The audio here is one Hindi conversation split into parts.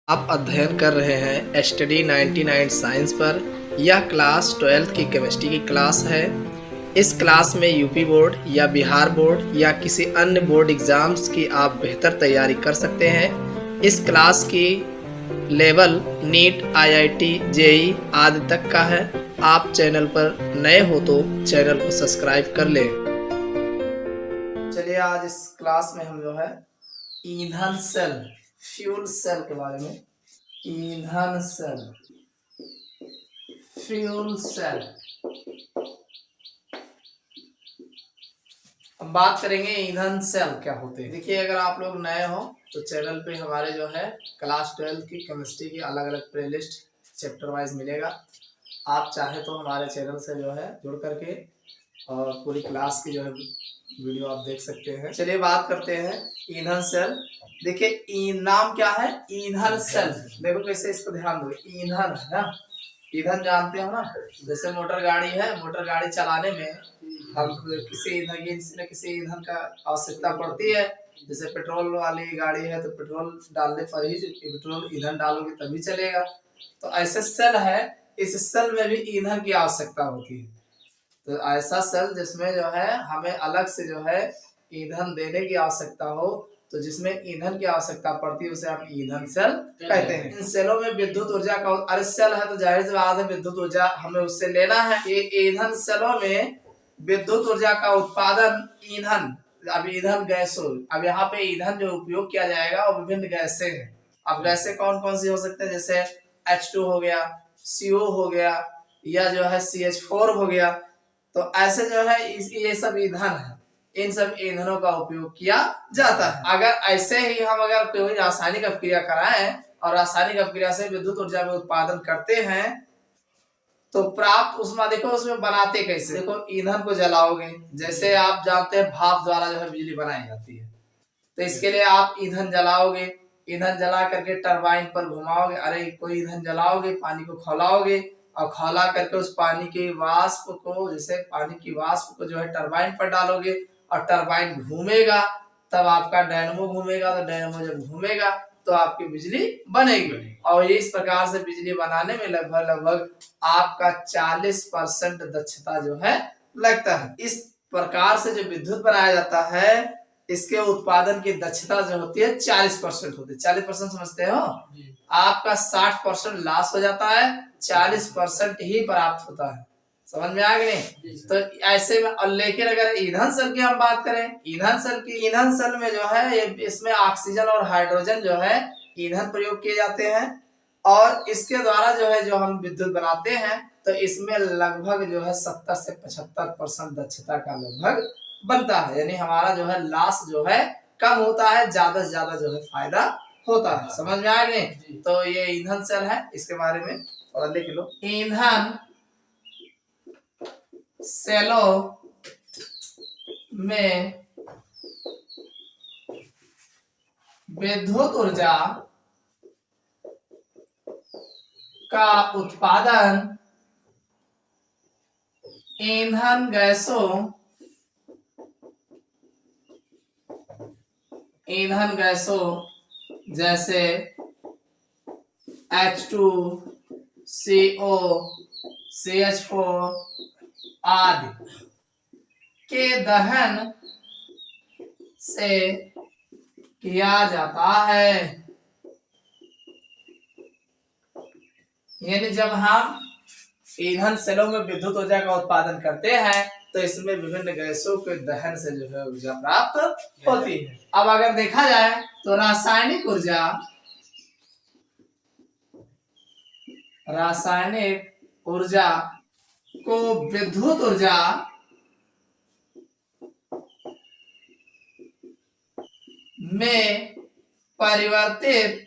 आप अध्ययन कर रहे हैं स्टडी 99 साइंस पर। यह क्लास 12th की केमिस्ट्री की क्लास है। इस क्लास में यूपी बोर्ड या बिहार बोर्ड या किसी अन्य बोर्ड एग्ज़ाम्स की आप बेहतर तैयारी कर सकते हैं। इस क्लास की लेवल नीट, आईआईटी, जेई आदि तक का है। आप चैनल पर नए हो तो चैनल को सब्सक्राइब कर लें। चलिए आज इस क्लास में हम जो है ईंधन सेल, फ्यूल सेल के बारे में, ईंधन सेल, फ्यूल सेल, अब बात करेंगे ईंधन सेल क्या होते हैं। देखिए, अगर आप लोग नए हो तो चैनल पे हमारे जो है क्लास 12 की केमिस्ट्री की अलग अलग प्लेलिस्ट चैप्टर वाइज मिलेगा। आप चाहे तो हमारे चैनल से जो है जुड़ करके और पूरी क्लास की जो है वीडियो आप देख सकते हैं। चलिए बात करते हैं ईंधन सेल। देखिए नाम क्या है, ईंधन सेल। देखो कैसे, इसको ध्यान दो, ईंधन है ना, ईंधन जानते हो ना। जैसे मोटर गाड़ी है, मोटर गाड़ी चलाने में हम किसी न किसी ईंधन का आवश्यकता पड़ती है। जैसे पेट्रोल वाली गाड़ी है तो पेट्रोल डालने पर ही पेट्रोल ईंधन डालोगे तभी चलेगा। तो ऐसे सेल है, इस सेल में भी ईंधन की आवश्यकता होती है। तो ऐसा सेल जिसमें जो है हमें अलग से जो है ईंधन देने की आवश्यकता हो, तो जिसमें ईंधन की आवश्यकता पड़ती है उसे हम ईंधन सेल कहते हैं। इन सेलों में विद्युत ऊर्जा का, अरे सेल है तो जाहिर सी बात है विद्युत ऊर्जा हमें उससे लेना है। ये ईंधन सेलों में विद्युत ऊर्जा का उत्पादन, ईंधन, अब ईंधन गैसों, अब यहाँ पे ईंधन जो उपयोग किया जाएगा वो विभिन्न गैसें हैं। अब गैसें कौन कौन सी हो सकते हैं, जैसे H2 हो गया, CO हो गया, या जो है CH4 हो गया। तो ऐसे जो है ये सब ईंधन है, इन सब ईंधनों का उपयोग किया जाता है। अगर ऐसे ही हम अगर कोई रासायनिक अपक्रिया कराएं और रासायनिक अपक्रिया से विद्युत ऊर्जा में उत्पादन करते हैं तो प्राप्त उष्मा देखो उसमें बनाते कैसे। देखो ईंधन को जलाओगे, जैसे आप जानते हैं भाप द्वारा जो है बिजली बनाई जाती है, तो इसके लिए आप ईंधन जलाओगे, ईंधन जला करके टरबाइन पर घुमाओगे, अरे कोई ईंधन जलाओगे, पानी को खौलाओगे और खौला करके उस पानी के वाष्प को, जैसे पानी की वाष्प को जो है टरबाइन पर डालोगे और टरबाइन घूमेगा, तब आपका डायनमो घूमेगा। तो डायनमो जब घूमेगा तो आपकी बिजली बनेगी। और इस प्रकार से बिजली बनाने में लगभग आपका 40% दक्षता जो है लगता है। इस प्रकार से जो विद्युत बनाया जाता है, इसके उत्पादन की दक्षता जो होती है 40% होती है। 40% समझते हो, आपका 60% लॉस हो जाता है, 40% ही प्राप्त होता है। समझ में आ गई नहीं? तो ऐसे में, और लेकिन अगर ईंधन सेल की हम बात करें, ईंधन सेल में जो है इसमें ऑक्सीजन और हाइड्रोजन जो है ईंधन प्रयोग किए जाते हैं और इसके द्वारा जो है जो हम विद्युत बनाते हैं, तो इसमें लगभग जो है 70 से 75% दक्षता का लगभग बनता है। यानी हमारा जो है लॉस जो है कम होता है, ज्यादा से ज्यादा जो है फायदा होता है। समझ में आ गए? तो ये ईंधन सेल है, इसके बारे में और लिख लो। ईंधन सेलों में विद्युत ऊर्जा का उत्पादन ईंधन गैसों जैसे H2, CO, CH4 आदि के दहन से किया जाता है। यानी जब हम ईंधन सेलों में विद्युत ऊर्जा का उत्पादन करते हैं तो इसमें विभिन्न गैसों के दहन से जो है ऊर्जा प्राप्त होती है। अब अगर देखा जाए तो रासायनिक ऊर्जा को विद्युत ऊर्जा में परिवर्तित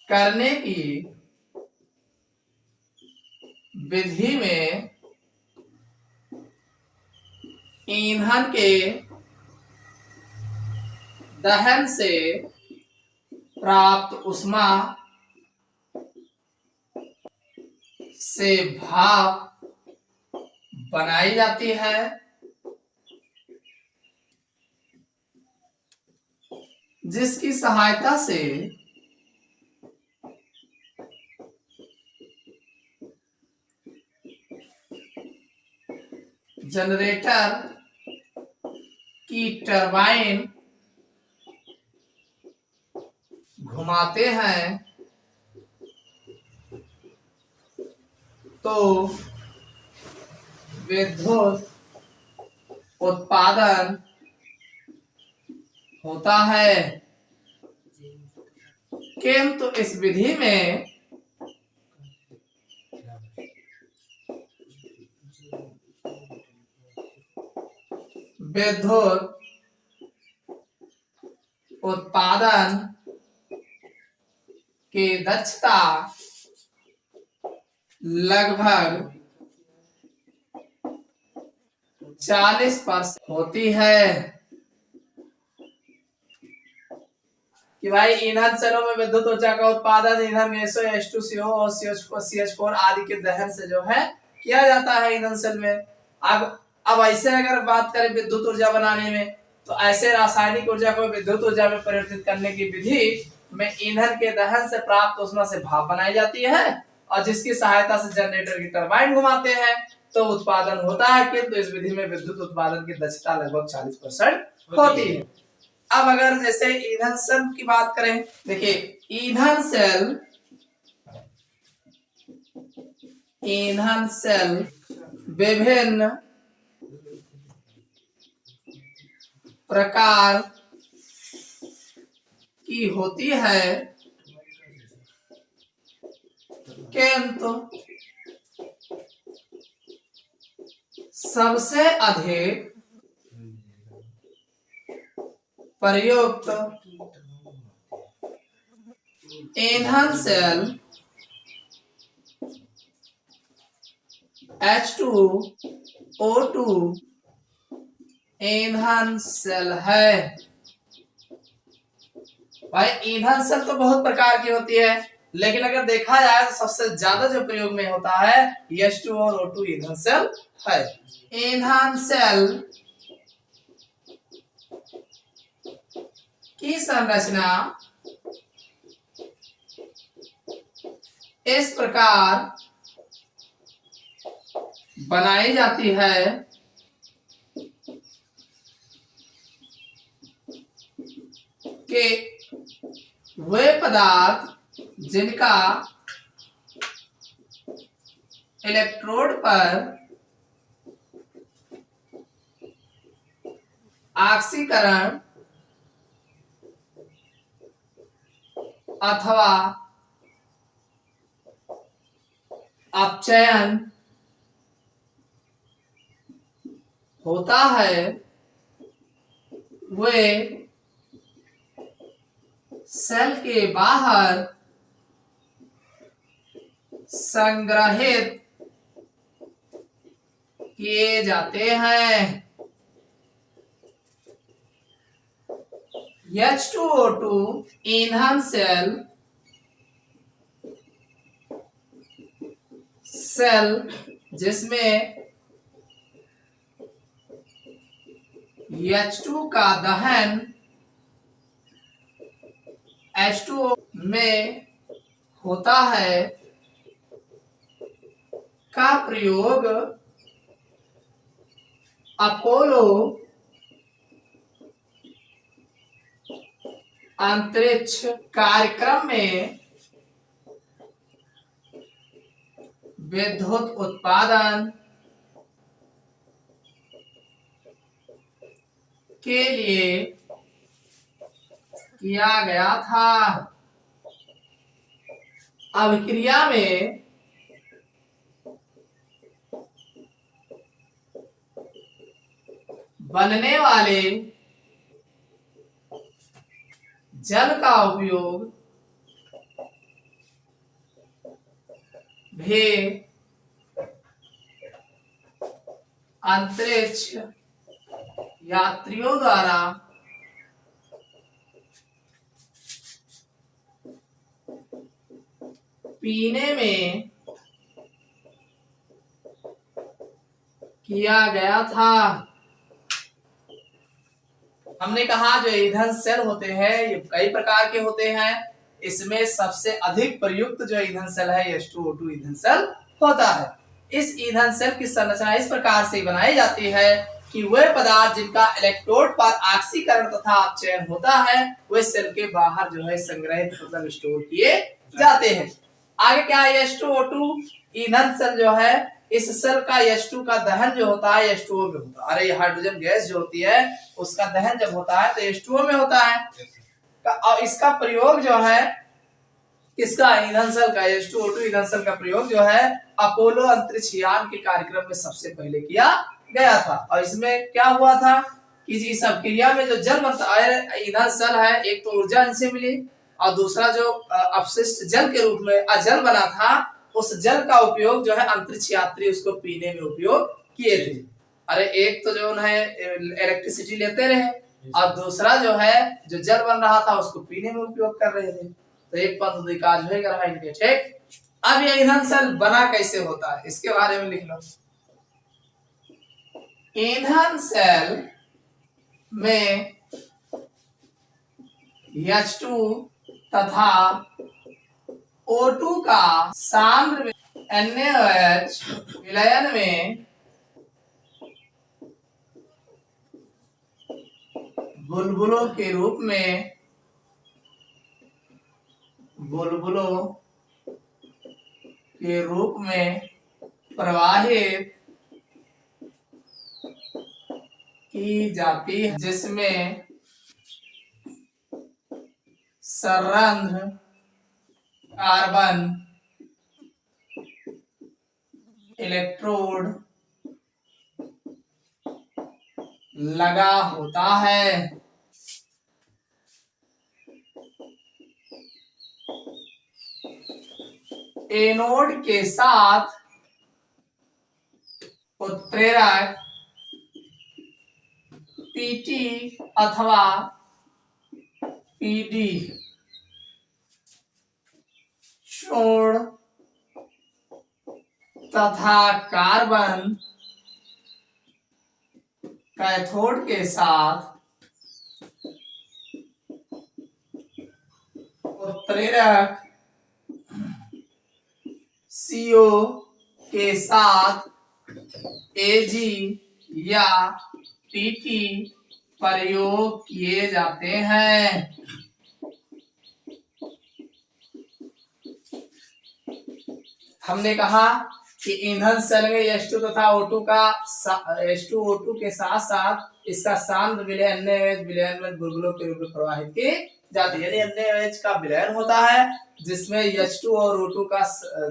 करने की विधि में ईंधन के दहन से प्राप्त ऊष्मा से भाप बनाई जाती है। जिसकी सहायता से जनरेटर की टरबाइन घुमाते हैं तो विद्युत उत्पादन होता है। किंतु इस विधि में विद्युत उत्पादन की दक्षता लगभग 40% होती है। कि भाई ईंधन सेलों में विद्युत ऊर्जा का उत्पादन ईंधन गैसों H2CO और CH4 आदि के दहन से जो है किया जाता है ईंधन सेल में। अब ऐसे अगर बात करें विद्युत ऊर्जा बनाने में, तो ऐसे रासायनिक ऊर्जा को विद्युत ऊर्जा में परिवर्तित करने की विधि में ईंधन के दहन से प्राप्त ऊष्मा से भाप बनाई जाती है और जिसकी सहायता से जनरेटर की टरबाइन घुमाते हैं तो उत्पादन होता है। किंतु इस विधि में विद्युत उत्पादन की दक्षता लगभग 40% होती है। अब अगर जैसे ईंधन सेल की बात करें, देखिए ईंधन सेल विभिन्न प्रकार की होती है, किंतु सबसे अधिक प्रयुक्त ईंधन सेल H2O2 ईंधन सेल है। भाई ईंधन सेल तो बहुत प्रकार की होती है, लेकिन अगर देखा जाए तो सबसे ज्यादा जो प्रयोग में होता है H2O और O2 ईंधन सेल है। ईंधन सेल की संरचना इस प्रकार बनाई जाती है कि वे पदार्थ जिनका इलेक्ट्रोड पर ऑक्सीकरण अथवा अपचयन होता है, वे सेल के बाहर संग्रहित किए जाते हैं। H2O2 ईंधन सेल जिसमें H2 का दहन H2O में होता है का प्रयोग अपोलो अंतरिक्ष कार्यक्रम में विद्युत उत्पादन के लिए किया गया था। अभिक्रिया में बनने वाले जल का उपयोग भी अंतरिक्ष यात्रियों द्वारा पीने में किया गया था। हमने कहा जो ईंधन सेल होते हैं ये कई प्रकार के होते हैं। इसमें सबसे अधिक प्रयुक्त जो ईंधन सेल है H2O2 ईंधन सेल होता है। इस ईंधन सेल की संरचना इस प्रकार से बनाई जाती है कि वे पदार्थ जिनका इलेक्ट्रोड पर ऑक्सीकरण तथा अपचयन होता है वे सेल के बाहर जो है संग्रहित मतलब स्टोर किए जाते हैं। आगे क्या है H2O2 ईंधन सेल जो है इस सेल का H2 का दहन जो होता है H2O में होता है। अरे ये हाइड्रोजन गैस जो होती है उसका दहन जब होता है तो H2O में होता है। और इसका प्रयोग जो है इसका ईंधन सेल का H2O2 ईंधन सेल का प्रयोग जो है अपोलो अंतरिक्ष यान के कार्यक्रम में सबसे पहले किया गया था। और इसमें क्या हुआ था कि इस अभिक्रिया में जो जल बनता है ईंधन सेल है एक तो ऊर्जा इनसे मिली और दूसरा जो अपशिष्ट जल के रूप में अजल बना था उस जल का उपयोग जो है अंतरिक्ष यात्री उसको पीने में उपयोग किए थे। अरे एक तो जो है इलेक्ट्रिसिटी लेते रहे और दूसरा जो है जो जल बन रहा था उसको पीने में उपयोग कर रहे थे। तो एक पंथ दुई काज हो रहा है इनके। ठीक, अब ये ईंधन सेल बना कैसे होता है इसके बारे में लिख लो। ईंधन सेल में H2 तथा O2 का सांद्र NaOH विलयन में बुलबुलों के रूप में प्रवाहित की जाती है जिसमें संरंध्र कार्बन इलेक्ट्रोड लगा होता है। एनोड के साथ उत्प्रेरक Pt अथवा Pd छोड़ तथा कार्बन कैथोड के साथ उत्प्रेरक CO के साथ Ag या Pt प्रयोग किए जाते हैं। हमने कहा कि ईंधन सेल में H2 तथा H2O2 के साथ साथ इसका सांद्र विलयन NaOH विलयन में बुलबुलों के रूप में प्रवाहित की जाती है। यानी NaOH का विलयन होता है जिसमें H2 और O2 का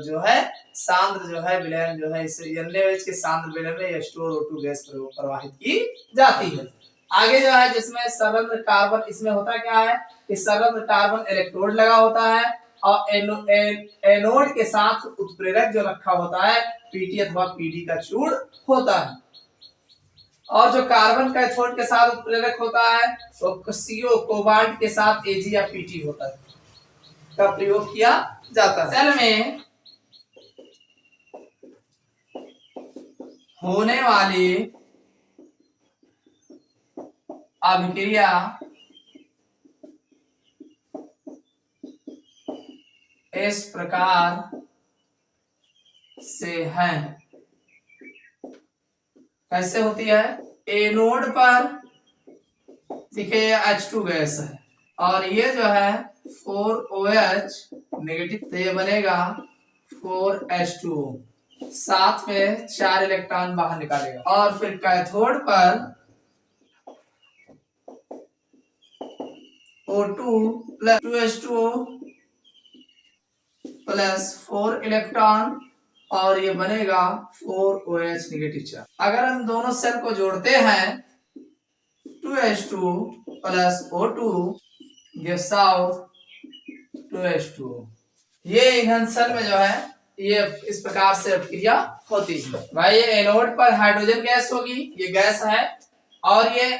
जो है सांद्र जो है विलयन जो है इस NaOH के सांद्र विलयन में H2 और O2 गैस प्रवाहित की जाती है। आगे जो है जिसमें संरंध्र कार्बन इसमें होता क्या है कि संरंध्र कार्बन इलेक्ट्रोड लगा होता है और एनोड के साथ उत्प्रेरक जो रखा होता है Pt अथवा Pd का चूड़ होता है। और जो कार्बन कैथोड के साथ उत्प्रेरक होता है तो CO कोबाल्ट के साथ Ag या Pt होता है का प्रयोग किया जाता है। सेल में होने वाली अभिक्रिया इस प्रकार से है। कैसे होती है? एनोड पर देखिए H2 गैस है और ये जो है 4OH नेगेटिव तो ये बनेगा 4H2O साथ में 4 इलेक्ट्रॉन बाहर निकालेगा। और फिर कैथोड पर O2 plus 2H2O plus 4 electron और ये बनेगा 4OH नेगेटिव चार्ज। अगर हम दोनों सेल को जोड़ते हैं 2H2 plus O2 gives out 2H2O। ये ईंधन सेल में जो है ये इस प्रकार से अभिक्रिया होती है। भाई ये एनोड पर हाइड्रोजन गैस होगी, ये गैस है और ये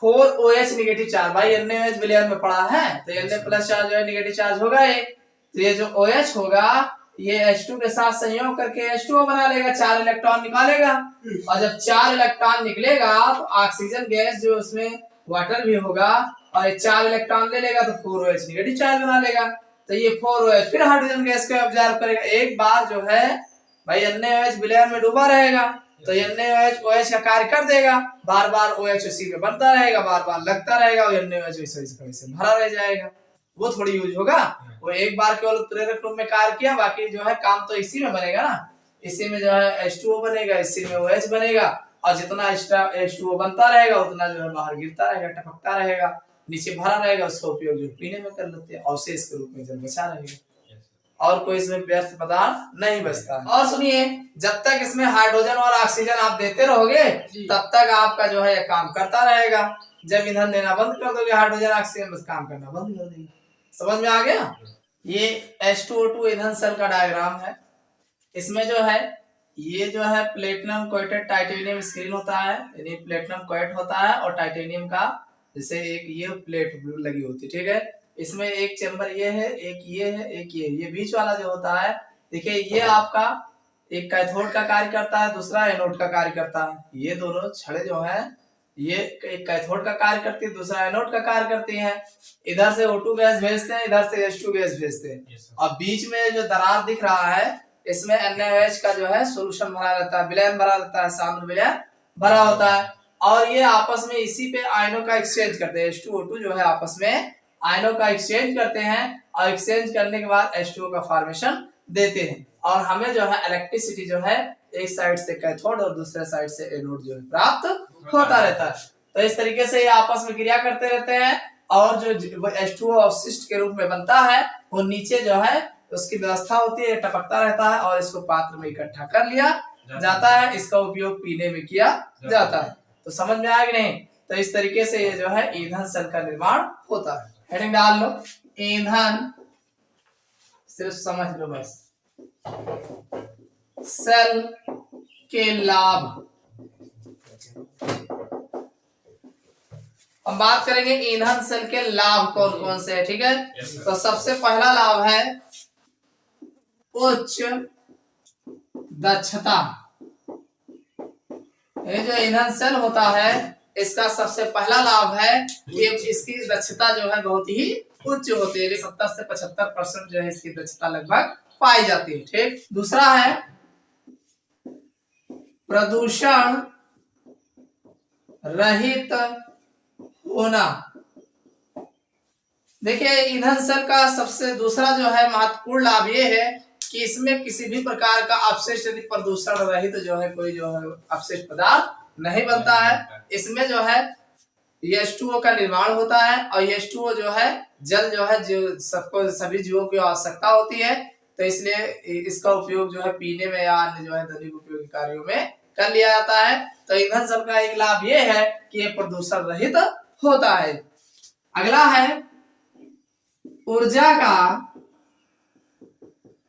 4OH नेगेटिव चार्ज भाई NaOH विलयन में पड़ा है तो Na प्लस चार्ज जो है नेगेटिव चार्ज होगा ये। तो ये जो OH होगा ये H2 के साथ संयोग करके H2O बना लेगा, 4 इलेक्ट्रॉन निकालेगा और जब 4 इलेक्ट्रॉन निकलेगा तो ऑक्सीजन गैस जो उसमें वाटर भी होगा और 4 इलेक्ट्रॉन ले लेगा तो 4OH नेगेटिव चार्ज बना लेगा। तो ये 4OH फिर हाइड्रोजन गैस को ऑब्जर्व करेगा। एक बार जो है भाई NaOH विलयन में डूबा रहेगा तो NaOH OH का कार्य कर देगा, बार बार OH उसी में बनता रहेगा, बार बार लगता रहेगा और NaOH वैसे भरा रह जाएगा। वो थोड़ी यूज होगा। वो एक बार केवल उत्प्रेरक रूप में कार्य किया, बाकी जो है काम तो इसी में बनेगा ना। इसी में जो है H2O बनेगा, इसी में OH बनेगा और जितना एक्स्ट्रा H2O बनता रहेगा उतना जो है बाहर गिरता रहेगा, टपकता रहेगा, नीचे भरा रहेगा। उसका उपयोग जो पीने में कर लेते हैं, अवशेष के रूप में जब बचा रहेगा और कोई इसमें व्यर्थ पदार्थ नहीं बचता। और सुनिए, जब तक इसमें हाइड्रोजन और ऑक्सीजन आप देते रहोगे तब तक आपका जो है काम करता रहेगा। जब ईंधन देना बंद कर दोगे हाइड्रोजन ऑक्सीजन, बस काम करना बंद कर देगा। समझ में आ गया? ये H2O2 ईंधन सेल का डायग्राम है। इसमें जो है ये जो है प्लेटिनम कोटेड टाइटेनियम स्क्रीन होता है, यानी प्लेटिनम कोट होता है और टाइटेनियम का जैसे एक ये प्लेट लगी होती है, ठीक है। इसमें एक चैम्बर ये है, एक ये है, एक ये बीच वाला जो होता है, देखिए ये आपका एक कैथोड का कार्य करता है, दूसरा एनोड का कार्य करता है। ये दोनों छड़े जो है ये एक कैथोड का कार्य करती है, दूसरा एनोड का कार्य करती है। इधर से O2 गैस भेजते हैं, इधर से H2 गैस भेजते हैं और बीच में जो दरार दिख रहा है इसमें NaOH का जो है सोल्यूशन भरा रहता है, विलयन भरा रहता है, सांद्र विलयन भरा होता है और ये आपस में इसी पे आयनों का एक्सचेंज करते हैं। H2O2 जो है आपस में आयनों का एक्सचेंज करते हैं और एक्सचेंज करने के बाद H2O का फॉर्मेशन देते हैं और हमें जो है इलेक्ट्रिसिटी जो है एक साइड से कैथोड और दूसरे साइड से एनोड जो है प्राप्त होता रहता है। तो इस तरीके से ये आपस में क्रिया करते रहते हैं और जो H2O अवशिष्ट के रूप में बनता है वो नीचे जो है उसकी व्यवस्था होती है, टपकता रहता है और इसको पात्र में इकट्ठा कर लिया जाता है। इसका उपयोग पीने में किया जाता है। तो समझ में आया कि नहीं? तो इस तरीके से ये जो है ईंधन सेल का निर्माण होता है। हेडिंग डाल लो, ईंधन, सिर्फ समझ लो बस। सेल के लाभ, हम बात करेंगे ईंधन सेल के लाभ कौन कौन से है, ठीक है। तो सबसे पहला लाभ है उच्च दक्षता। ये जो ईंधन सेल होता है इसका सबसे पहला लाभ है कि इसकी दक्षता जो है बहुत ही उच्च होती है, 70 से 75% जो है इसकी दक्षता लगभग पाई जाती है, ठीक। दूसरा है प्रदूषण रहित होना। देखिए ईंधन सेल का सबसे दूसरा जो है महत्वपूर्ण लाभ ये है कि इसमें किसी भी प्रकार का अपशिष्ट यदि प्रदूषण रहित जो है कोई जो है अपशिष्ट पदार्थ नहीं बनता है। इसमें जो है H2O का निर्माण होता है और H2O जो है जल जो है जो सबको सभी जीवों की आवश्यकता होती है, तो इसलिए इसका उपयोग जो है पीने में या अन्य जो है दैनिक उपयोगी कार्यों में कर लिया जाता है। तो ईंधन सेल का एक लाभ ये है कि ये प्रदूषण रहित होता है। अगला है ऊर्जा का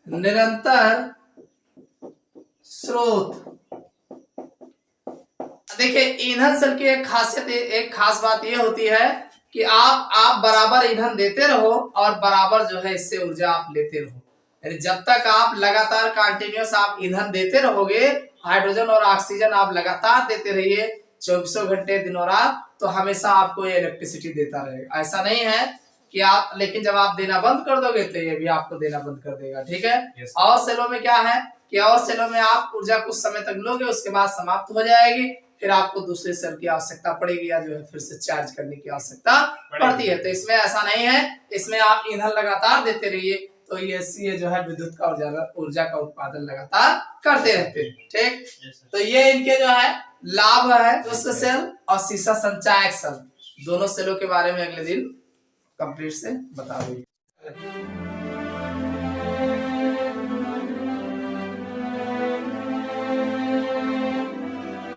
निरंतर स्रोत। देखिए ईंधन सेल की एक खासियत, एक खास बात यह होती है कि आप बराबर ईंधन देते रहो और बराबर जो है इससे ऊर्जा आप लेते रहो। यानी जब तक आप लगातार कंटिन्यूअस आप ईंधन देते रहोगे, हाइड्रोजन और ऑक्सीजन आप लगातार देते रहिए 24 घंटे दिन और रात, तो हमेशा आपको ये इलेक्ट्रिसिटी देता रहेगा। ऐसा नहीं है कि आप, लेकिन जब आप देना बंद कर दोगे तो ये भी आपको देना बंद कर देगा, ठीक है। और सेलों में क्या है कि और सेलों में आप ऊर्जा कुछ समय तक लोगे, उसके बाद समाप्त हो जाएगी, फिर आपको दूसरे सेल की आवश्यकता पड़ेगी या जो है फिर से चार्ज करने की आवश्यकता पड़ती है। तो इसमें ऐसा नहीं है, इसमें आप ईंधन लगातार देते रहिए तो ये जो है विद्युत का ऊर्जा का उत्पादन लगातार करते रहते हैं, ठीक। तो ये इनके जो है लाभ है। शुष्क सेल और सीसा संचायक सेल, दोनों सेलों के बारे में अगले दिन कंप्लीट से बता देंगे।